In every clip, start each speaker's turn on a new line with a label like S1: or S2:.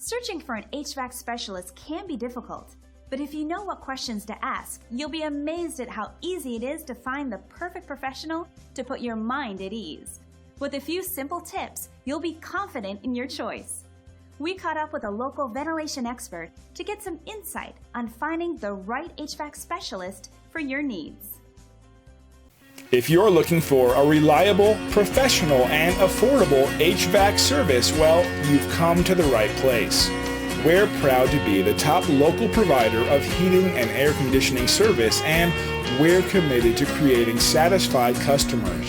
S1: Searching for an HVAC specialist can be difficult, but if you know what questions to ask, you'll be amazed at how easy it is to find the perfect professional to put your mind at ease. With a few simple tips, you'll be confident in your choice. We caught up with a local ventilation expert to get some insight on finding the right HVAC specialist for your needs.
S2: If you're looking for a reliable, professional, and affordable HVAC service, well, you've come to the right place. We're proud to be the top local provider of heating and air conditioning service, and we're committed to creating satisfied customers.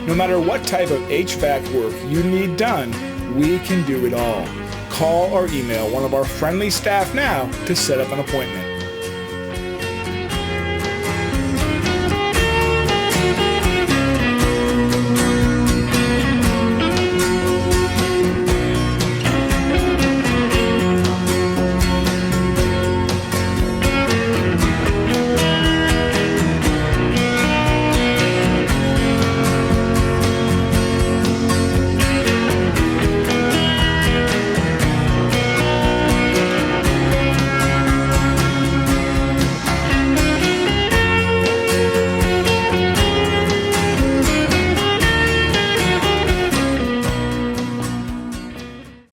S2: No matter what type of HVAC work you need done, we can do it all. Call or email one of our friendly staff now to set up an appointment.